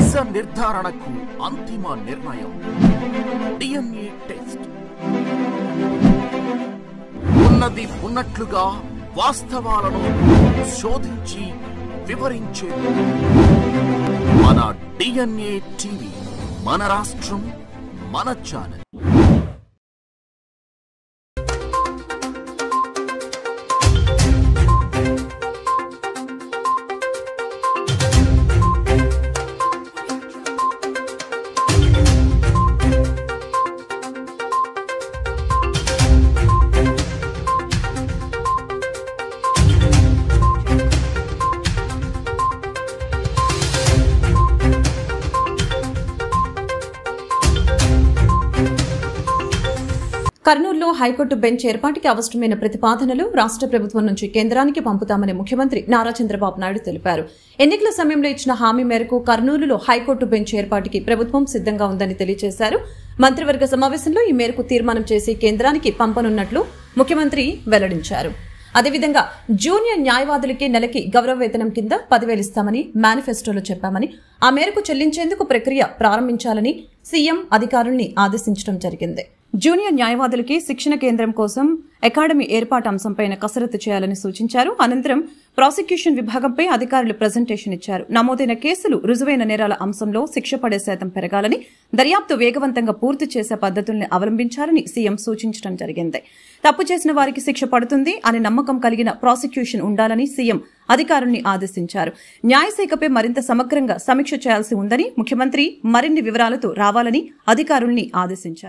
నిజ నిర్ధారణకు అంతిమ నిర్ణయం DNA టెస్ట్. ఉన్నది ఉన్నట్లుగా వాస్తవాలను శోధించి వివరించే మన DNA టీవీ, మన రాష్ట్రం, మన ఛానల్. కర్నూలులో హైకోర్టు బెంచ్ ఏర్పాటుకి అవసరమైన ప్రతిపాదనలు రాష్ట్ర ప్రభుత్వం నుంచి కేంద్రానికి పంపుతామని ముఖ్యమంత్రి నారా చంద్రబాబు నాయుడు తెలిపారు. ఎన్నికల సమయంలో ఇచ్చిన హామీ మేరకు కర్నూలులో హైకోర్టు బెంచ్ ఏర్పాటుకి ప్రభుత్వం సిద్దంగా ఉందని తెలియజేశారు. మంత్రివర్గ సమావేశంలో ఈ మేరకు తీర్మానం చేసి కేంద్రానికి పంపనున్నట్లు ముఖ్యమంత్రి వెల్లడించారు. అదేవిధంగా జూనియర్ న్యాయవాదులకి నెలకి గౌరవ వేతనం కింద 10,000 ఇస్తామని మేనిఫెస్టోలో చెప్పామని, ఆ మేరకు చెల్లించేందుకు ప్రక్రియ ప్రారంభించాలని సీఎం అధికారుల్ని ఆదేశించడం జరిగింది. జూనియర్ న్యాయవాదులకి శిక్షణ కేంద్రం కోసం అకాడమీ ఏర్పాటు అంశంపై కసరత్తు చేయాలని సూచించారు. అనంతరం ప్రాసిక్యూషన్ విభాగంపై అధికారులు ప్రజెంటేషన్ ఇచ్చారు. నమోదైన కేసులు, రుజువైన నేరాల అంశంలో శిక్ష పడే శాతం పెరగాలని, దర్యాప్తు వేగవంతంగా పూర్తి చేసే పద్దతుల్ని అవలంబించాలని సీఎం సూచించడం జరిగింది. తప్పు చేసిన వారికి శిక్ష పడుతుంది అనే నమ్మకం కలిగిన ప్రాసిక్యూషన్ ఉండాలని సీఎం అధికారుల్ని ఆదేశించారు. న్యాయశాఖపై మరింత సమగ్రంగా సమీక్ష చేయాల్సి ఉందని, ముఖ్యమంత్రి మరిన్ని వివరాలతో రావాలని అధికారుల్ని ఆదేశించారు.